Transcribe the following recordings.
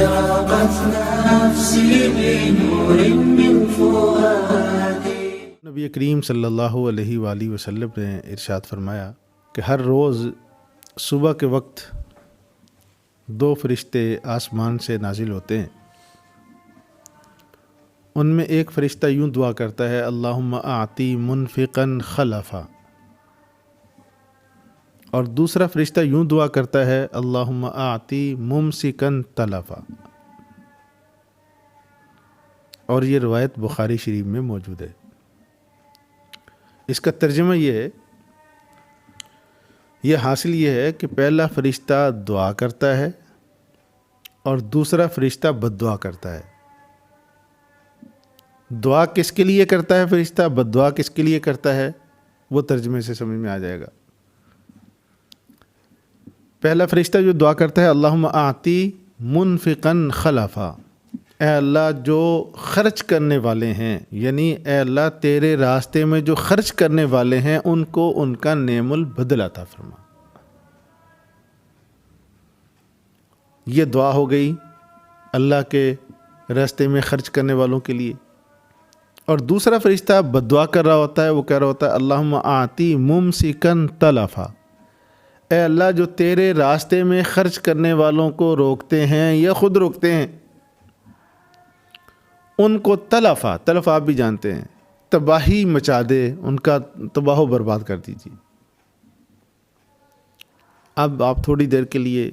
أشرقت نفسي بنور من فؤادي۔ نبی کریم صلی اللہ علیہ وآلہ وسلم نے ارشاد فرمایا کہ ہر روز صبح کے وقت 2 فرشتے آسمان سے نازل ہوتے ہیں۔ ان میں ایک فرشتہ یوں دعا کرتا ہے، اللہم اعطی منفقا خلفا، اور دوسرا فرشتہ یوں دعا کرتا ہے، اللہم اعطی ممسکا تلفا۔ اور یہ روایت بخاری شریف میں موجود ہے۔ اس کا ترجمہ یہ ہے، یہ حاصل یہ ہے کہ پہلا فرشتہ دعا کرتا ہے اور دوسرا فرشتہ بد دعا کرتا ہے۔ دعا کس کے لیے کرتا ہے فرشتہ، بد دعا کس کے لیے کرتا ہے، وہ ترجمے سے سمجھ میں آ جائے گا۔ پہلا فرشتہ جو دعا کرتا ہے، اللہم اعطی منفقا خلفا، اے اللہ جو خرچ کرنے والے ہیں، یعنی اے اللہ تیرے راستے میں جو خرچ کرنے والے ہیں ان کو ان کا نعم البدل عطا فرما۔ یہ دعا ہو گئی اللہ کے راستے میں خرچ کرنے والوں کے لیے۔ اور دوسرا فرشتہ بد دعا کر رہا ہوتا ہے، وہ کہہ رہا ہوتا ہے، اللہم اعطی ممسکا تلفا، اے اللہ جو تیرے راستے میں خرچ کرنے والوں کو روکتے ہیں یا خود روکتے ہیں ان کو تلفا، تلف آپ بھی جانتے ہیں، تباہی مچا دے، ان کا تباہ و برباد کر دیجیے۔ اب آپ تھوڑی دیر کے لیے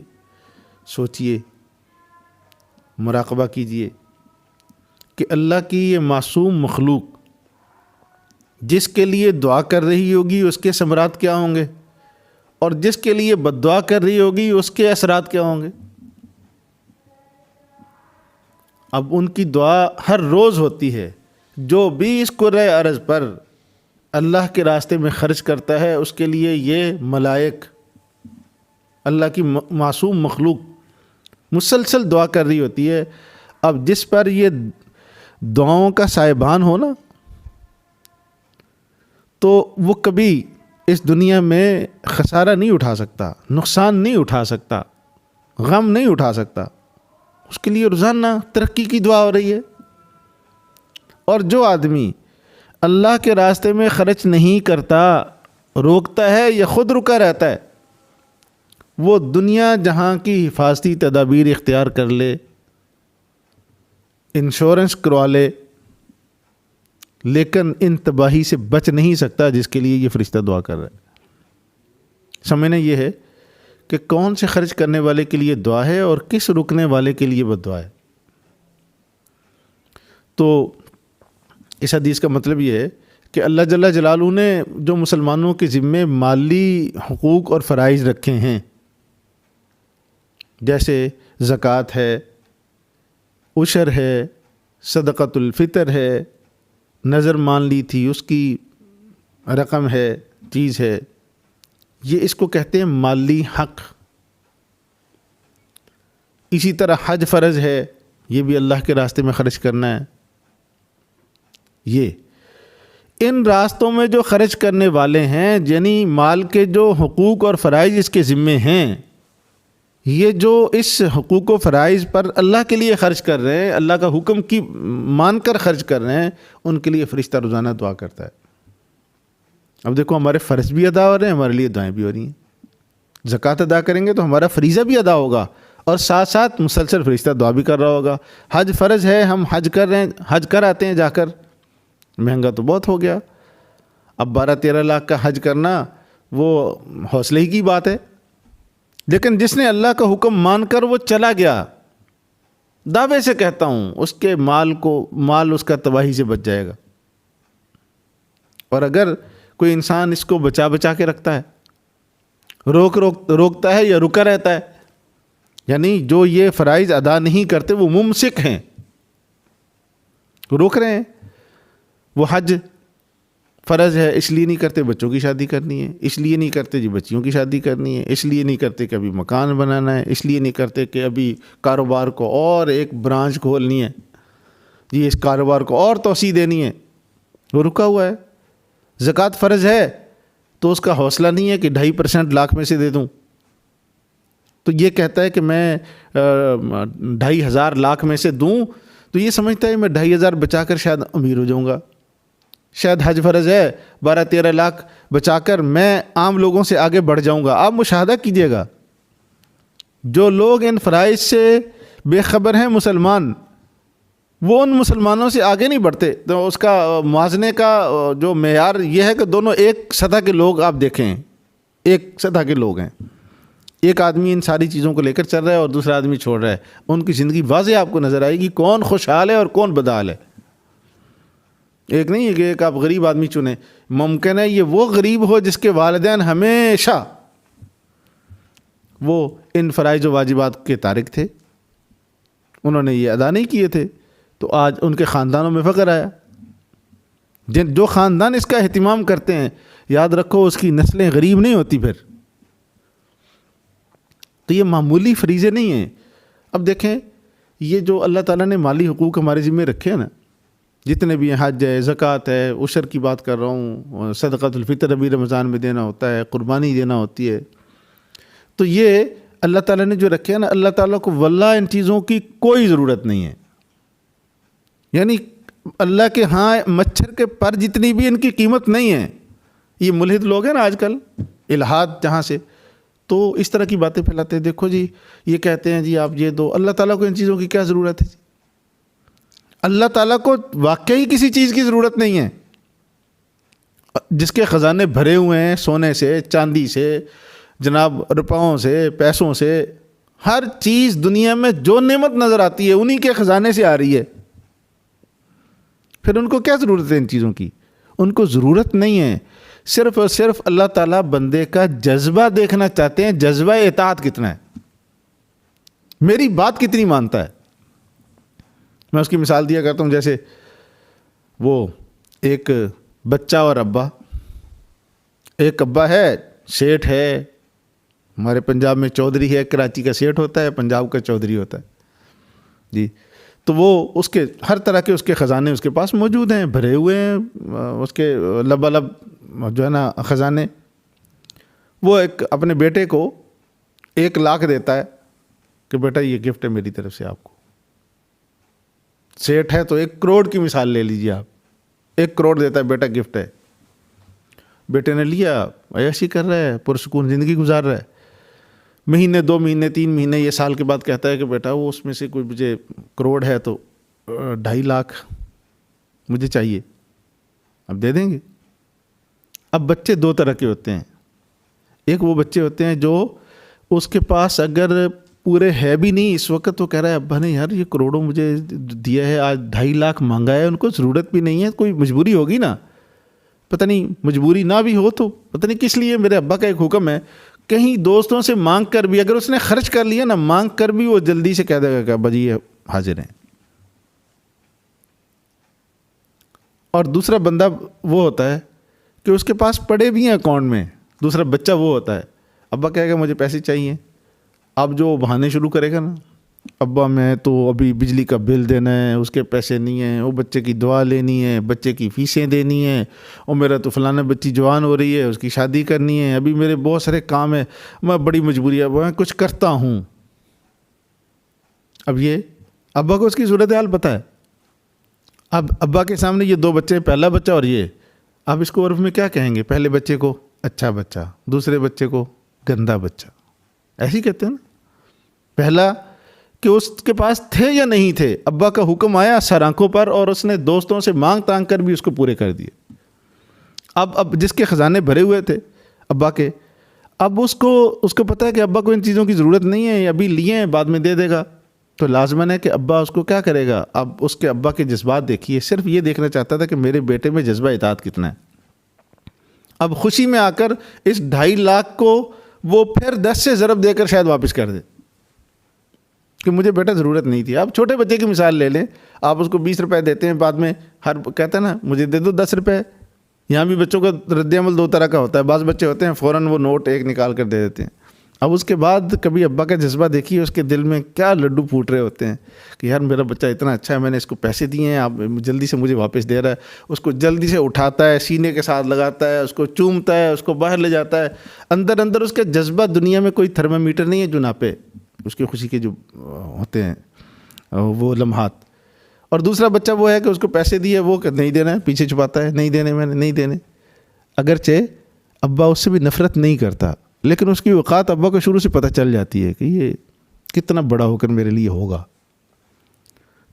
سوچئے، مراقبہ کیجئے کہ اللہ کی یہ معصوم مخلوق جس کے لیے دعا کر رہی ہوگی اس کے ثمرات کیا ہوں گے، اور جس کے لیے بد دعا کر رہی ہوگی اس کے اثرات کیا ہوں گے۔ اب ان کی دعا ہر روز ہوتی ہے، جو بھی اس کرۂ ارض پر اللہ کے راستے میں خرچ کرتا ہے اس کے لیے یہ ملائک، اللہ کی معصوم مخلوق مسلسل دعا کر رہی ہوتی ہے۔ اب جس پر یہ دعاؤں کا سائبان ہو نا، تو وہ کبھی اس دنیا میں خسارہ نہیں اٹھا سکتا، نقصان نہیں اٹھا سکتا، غم نہیں اٹھا سکتا، اس کے لیے روزانہ ترقی کی دعا ہو رہی ہے۔ اور جو آدمی اللہ کے راستے میں خرچ نہیں کرتا، روکتا ہے یا خود رکا رہتا ہے، وہ دنیا جہاں کی حفاظتی تدابیر اختیار کر لے، انشورنس کروا لے، لیکن ان تباہی سے بچ نہیں سکتا جس کے لیے یہ فرشتہ دعا کر رہا ہے۔ سمجھنا یہ ہے کہ کون سے خرچ کرنے والے کے لیے دعا ہے اور کس رکنے والے کے لیے بد دعا ہے۔ تو اس حدیث کا مطلب یہ ہے کہ اللہ جل جلالہ نے جو مسلمانوں کے ذمے مالی حقوق اور فرائض رکھے ہیں، جیسے زکوٰۃ ہے، عشر ہے، صدقۃ الفطر ہے، نظر مان لی تھی اس کی رقم ہے، چیز ہے، یہ اس کو کہتے ہیں مالی حق۔ اسی طرح حج فرض ہے، یہ بھی اللہ کے راستے میں خرچ کرنا ہے۔ یہ ان راستوں میں جو خرچ کرنے والے ہیں، یعنی مال کے جو حقوق اور فرائض اس کے ذمے ہیں، یہ جو اس حقوق و فرائض پر اللہ کے لیے خرچ کر رہے ہیں، اللہ کا حکم کی مان کر خرچ کر رہے ہیں، ان کے لیے فرشتہ روزانہ دعا کرتا ہے۔ اب دیکھو ہمارے فرض بھی ادا ہو رہے ہیں، ہمارے لیے دعائیں بھی ہو رہی ہیں۔ زکوٰۃ ادا کریں گے تو ہمارا فریضہ بھی ادا ہوگا، اور ساتھ ساتھ مسلسل فرشتہ دعا بھی کر رہا ہوگا۔ حج فرض ہے، ہم حج کر رہے ہیں، حج کر آتے ہیں جا کر، مہنگا تو بہت ہو گیا، اب 12-13 لاکھ کا حج کرنا وہ حوصلے ہی کی بات ہے۔ لیکن جس نے اللہ کا حکم مان کر وہ چلا گیا، دعوے سے کہتا ہوں اس کے مال اس کا تباہی سے بچ جائے گا۔ اور اگر کوئی انسان اس کو بچا کے رکھتا ہے، روکتا ہے یا رکا رہتا ہے، یعنی جو یہ فرائض ادا نہیں کرتے وہ ممسک ہیں، روک رہے ہیں، وہ حج فرض ہے اس لیے نہیں کرتے بچوں کی شادی کرنی ہے، اس لیے نہیں کرتے جی بچیوں کی شادی کرنی ہے، اس لیے نہیں کرتے کہ ابھی مکان بنانا ہے، اس لیے نہیں کرتے کہ ابھی کاروبار کو اور ایک برانچ کھولنی ہے، جی اس کاروبار کو اور توسیع دینی ہے، وہ رکا ہوا ہے۔ زکوٰۃ فرض ہے تو اس کا حوصلہ نہیں ہے کہ 2.5% لاکھ میں سے دے دوں، تو یہ کہتا ہے کہ میں 2,500 لاکھ میں سے دوں، تو یہ سمجھتا ہے میں 2,500 بچا کر شاید امیر ہو جاؤں گا، شاید حج فرض ہے 12-13 لاکھ بچا کر میں عام لوگوں سے آگے بڑھ جاؤں گا۔ آپ مشاہدہ کیجئے گا، جو لوگ ان فرائض سے بے خبر ہیں مسلمان، وہ ان مسلمانوں سے آگے نہیں بڑھتے۔ تو اس کا موازنے کا جو معیار یہ ہے کہ دونوں ایک سطح کے لوگ آپ دیکھیں، ایک سطح کے لوگ ہیں، ایک آدمی ان ساری چیزوں کو لے کر چل رہا ہے اور دوسرا آدمی چھوڑ رہا ہے، ان کی زندگی واضح آپ کو نظر آئے گی کون خوشحال ہے اور کون بدحال ہے۔ ایک نہیں ہے کہ ایک آپ غریب آدمی چنیں، ممکن ہے یہ وہ غریب ہو جس کے والدین ہمیشہ وہ ان فرائض و واجبات کے تارک تھے، انہوں نے یہ ادا نہیں کیے تھے، تو آج ان کے خاندانوں میں فقر آیا۔ جو خاندان اس کا اہتمام کرتے ہیں، یاد رکھو اس کی نسلیں غریب نہیں ہوتی پھر۔ تو یہ معمولی فریضے نہیں ہیں۔ اب دیکھیں یہ جو اللہ تعالیٰ نے مالی حقوق ہمارے ذمہ رکھے ہیں نا، جتنے بھی ہیں، حج ہے، زکوٰۃ ہے، عشر کی بات کر رہا ہوں، صدقۃ الفطر ابھی رمضان میں دینا ہوتا ہے، قربانی دینا ہوتی ہے، تو یہ اللہ تعالیٰ نے جو رکھے ہیں نا، اللہ تعالیٰ کو واللہ ان چیزوں کی کوئی ضرورت نہیں ہے۔ یعنی اللہ کے ہاں مچھر کے پر جتنی بھی ان کی قیمت نہیں ہے۔ یہ ملحد لوگ ہیں نا آج کل، الہاد جہاں سے، تو اس طرح کی باتیں پھیلاتے ہیں، دیکھو جی یہ کہتے ہیں جی آپ یہ دو، اللہ تعالیٰ کو ان چیزوں کی کیا ضرورت ہے جی؟ اللہ تعالیٰ کو واقعی کسی چیز کی ضرورت نہیں ہے۔ جس کے خزانے بھرے ہوئے ہیں سونے سے، چاندی سے، جناب روپوں سے، پیسوں سے، ہر چیز دنیا میں جو نعمت نظر آتی ہے انہی کے خزانے سے آ رہی ہے، پھر ان کو کیا ضرورت ہے ان چیزوں کی؟ ان کو ضرورت نہیں ہے۔ صرف اور صرف اللہ تعالیٰ بندے کا جذبہ دیکھنا چاہتے ہیں، جذبہ اطاعت کتنا ہے، میری بات کتنی مانتا ہے۔ میں اس کی مثال دیا کرتا ہوں، جیسے وہ ایک بچہ اور ابا، ایک ابا ہے سیٹھ ہے، ہمارے پنجاب میں چودھری ہے، کراچی کا سیٹھ ہوتا ہے، پنجاب کا چودھری ہوتا ہے جی، تو وہ اس کے ہر طرح کے اس کے خزانے اس کے پاس موجود ہیں، بھرے ہوئے ہیں اس کے لبالب جو ہے نا خزانے۔ وہ ایک اپنے بیٹے کو 1 لاکھ دیتا ہے کہ بیٹا یہ گفٹ ہے میری طرف سے آپ کو۔ سیٹھ ہے تو 1 کروڑ کی مثال لے لیجیے آپ، 1 کروڑ دیتا ہے بیٹا گفٹ ہے۔ بیٹے نے لیا، عیاشی کر رہا ہے، پرسکون زندگی گزار رہا ہے۔ مہینے 2 مہینے 3 مہینے یہ سال کے بعد کہتا ہے کہ بیٹا وہ اس میں سے کوئی مجھے کروڑ ہے تو 2.5 لاکھ مجھے چاہیے، اب دے دیں گے۔ اب بچے 2 طرح کے ہوتے ہیں، ایک وہ بچے ہوتے ہیں جو اس کے پاس اگر پورے ہے بھی نہیں اس وقت، تو کہہ رہا ہے ابا نے یار یہ کروڑوں مجھے دیا ہے، آج 2.5 لاکھ مانگا ہے، ان کو ضرورت بھی نہیں ہے، کوئی مجبوری ہوگی نا، پتہ نہیں مجبوری نہ بھی ہو تو پتہ نہیں کس لیے، میرے ابا کا ایک حکم ہے کہیں دوستوں سے مانگ کر بھی، اگر اس نے خرچ کر لیا نا مانگ کر بھی، وہ جلدی سے کہہ دے گا کہ ابا جی حاضر ہیں۔ اور دوسرا بندہ وہ ہوتا ہے کہ اس کے پاس پڑے بھی ہیں اکاؤنٹ میں، دوسرا بچہ وہ ہوتا ہے، ابا کہے گا مجھے پیسے چاہیے، اب جو بہانے شروع کرے گا نا، ابا میں تو ابھی بجلی کا بل دینا ہے، اس کے پیسے نہیں ہیں، وہ بچے کی دعا لینی ہے، بچے کی فیسیں دینی ہیں، اور میرا تو فلانا بچی جوان ہو رہی ہے اس کی شادی کرنی ہے، ابھی میرے بہت سارے کام ہیں، میں بڑی مجبوری ہے، میں کچھ کرتا ہوں۔ اب یہ ابا کو اس کی صورتحال پتہ ہے، اب ابا کے سامنے یہ 2 بچے، پہلا بچہ اور یہ، اب اس کو عرف میں کیا کہیں گے؟ پہلے بچے کو اچھا بچہ، دوسرے بچے کو گندا بچہ، ایسے ہی کہتے ہیں نا۔ پہلا کہ اس کے پاس تھے یا نہیں تھے، ابا کا حکم آیا سر آنکھوں پر اور اس نے دوستوں سے مانگ تانگ کر بھی اس کو پورے کر دیے۔ اب جس کے خزانے بھرے ہوئے تھے ابا کے، اب اس کو پتہ ہے کہ ابا کو ان چیزوں کی ضرورت نہیں ہے، ابھی لیے ہیں بعد میں دے دے گا، تو لازماً ہے کہ ابا اس کو کیا کرے گا۔ اب اس کے ابا کے جذبات دیکھیے، صرف یہ دیکھنا چاہتا تھا کہ میرے بیٹے میں جذبہ اطاعت کتنا ہے۔ اب خوشی میں آ کر اس 2.5 لاکھ کو وہ پھر 10 سے ضرب دے کر شاید واپس کر دے کہ مجھے بیٹا ضرورت نہیں تھی۔ آپ چھوٹے بچے کی مثال لے لیں، آپ اس کو 20 روپے دیتے ہیں، بعد میں کہتا ہے نا مجھے دے دو 10 روپے۔ یہاں بھی بچوں کا رد عمل 2 طرح کا ہوتا ہے، بعض بچے ہوتے ہیں فوراً وہ نوٹ 1 نکال کر دے دیتے ہیں، اب اس کے بعد کبھی ابا کا جذبہ دیکھیے اس کے دل میں کیا لڈو پھوٹ رہے ہوتے ہیں کہ یار میرا بچہ اتنا اچھا ہے، میں نے اس کو پیسے دیے ہیں، آپ جلدی سے مجھے واپس دے رہا ہے. اس کو جلدی سے اٹھاتا ہے، سینے کے ساتھ لگاتا ہے، اس کو چومتا ہے، اس کو باہر لے جاتا ہے. اندر اندر اس کا جذبہ، دنیا میں کوئی تھرما میٹر نہیں ہے جو ناپے اس کی خوشی کے جو ہوتے ہیں وہ لمحات. اور دوسرا بچہ وہ ہے کہ اس کو پیسے دیے، وہ نہیں دینا ہے، پیچھے چھپاتا ہے، نہیں دینے، میں نے نہیں دینے. اگرچہ ابا اس سے بھی نفرت نہیں کرتا، لیکن اس کی اوقات ابا کو شروع سے پتہ چل جاتی ہے کہ یہ کتنا بڑا ہو کر میرے لیے ہوگا.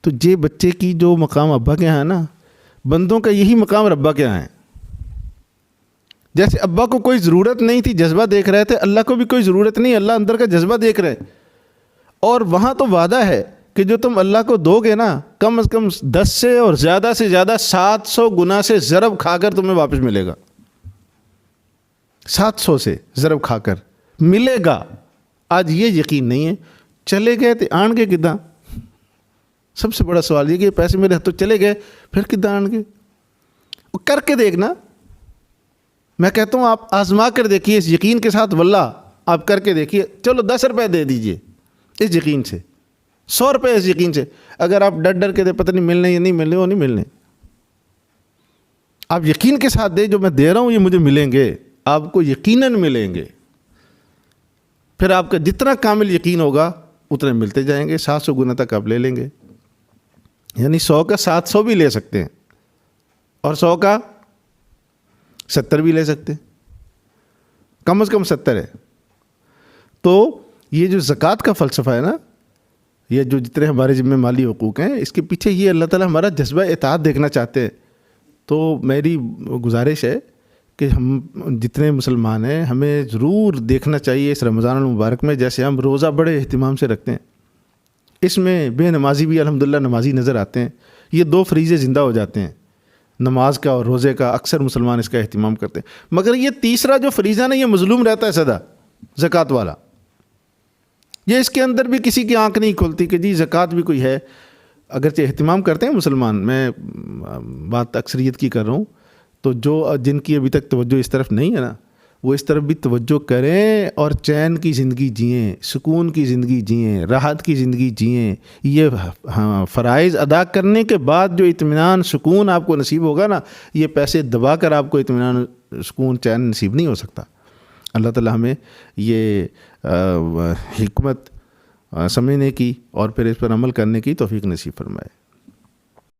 تو یہ بچے کی جو مقام ابا کے یہاں ہے نا، بندوں کا یہی مقام ربا کے یہاں ہے. جیسے ابا کو کوئی ضرورت نہیں تھی، جذبہ دیکھ رہے تھے، اللہ کو بھی کوئی ضرورت نہیں، اللہ اندر کا جذبہ دیکھ رہے. اور وہاں تو وعدہ ہے کہ جو تم اللہ کو دو گے نا، کم از کم 10 سے اور زیادہ 700 گنا سے ضرب کھا کر تمہیں واپس ملے گا. 700 سے ضرب کھا کر ملے گا. آج یہ یقین نہیں ہے. چلے گئے تو آن گے کداں؟ سب سے بڑا سوال یہ کہ پیسے میرے ہاتھوں چلے گئے، پھر کداں آن گے؟ وہ کر کے دیکھنا. میں کہتا ہوں آپ آزما کر دیکھیے اس یقین کے ساتھ، واللہ آپ کر کے دیکھیے. چلو 10 روپے دے دیجئے اس یقین سے، 100 روپے اس یقین سے. اگر آپ ڈر کے دے پتہ نہیں ملنے یا نہیں ملنے، وہ نہیں ملنے. آپ یقین کے ساتھ دے جو میں دے رہا ہوں یہ مجھے ملیں گے، آپ کو یقیناً ملیں گے. پھر آپ کا جتنا کامل یقین ہوگا اتنے ملتے جائیں گے. 700 گنا تک آپ لے لیں گے. یعنی 100 کا 700 بھی لے سکتے ہیں، اور 100 کا 70 بھی لے سکتے ہیں. کم از کم 70 ہے. تو یہ جو زکوٰۃ کا فلسفہ ہے نا، یہ جو جتنے ہمارے ذمہ مالی حقوق ہیں، اس کے پیچھے یہ اللہ تعالیٰ ہمارا جذبہ اطاعت دیکھنا چاہتے ہیں. تو میری گزارش ہے کہ ہم جتنے مسلمان ہیں ہمیں ضرور دیکھنا چاہیے اس رمضان المبارک میں، جیسے ہم روزہ بڑے اہتمام سے رکھتے ہیں، اس میں بے نمازی بھی الحمدللہ نمازی نظر آتے ہیں. یہ 2 فریضے زندہ ہو جاتے ہیں، نماز کا اور روزے کا. اکثر مسلمان اس کا اہتمام کرتے ہیں. مگر یہ تیسرا جو فریضہ نا، یہ مظلوم رہتا ہے سدا، زکوٰۃ والا. یہ اس کے اندر بھی کسی کی آنکھ نہیں کھلتی کہ جی زکوٰۃ بھی کوئی ہے. اگرچہ اہتمام کرتے ہیں مسلمان، میں بات اکثریت کی کر رہا ہوں، تو جن کی ابھی تک توجہ اس طرف نہیں ہے نا، وہ اس طرف بھی توجہ کریں اور چین کی زندگی جئیں، سکون کی زندگی جئیں، راحت کی زندگی جئیں. یہ فرائض ادا کرنے کے بعد جو اطمینان سکون آپ کو نصیب ہوگا نا، یہ پیسے دبا کر آپ کو اطمینان سکون چین نصیب نہیں ہو سکتا. اللہ تعالیٰ ہمیں یہ حکمت سمجھنے کی اور پھر اس پر عمل کرنے کی توفیق نصیب فرمائے.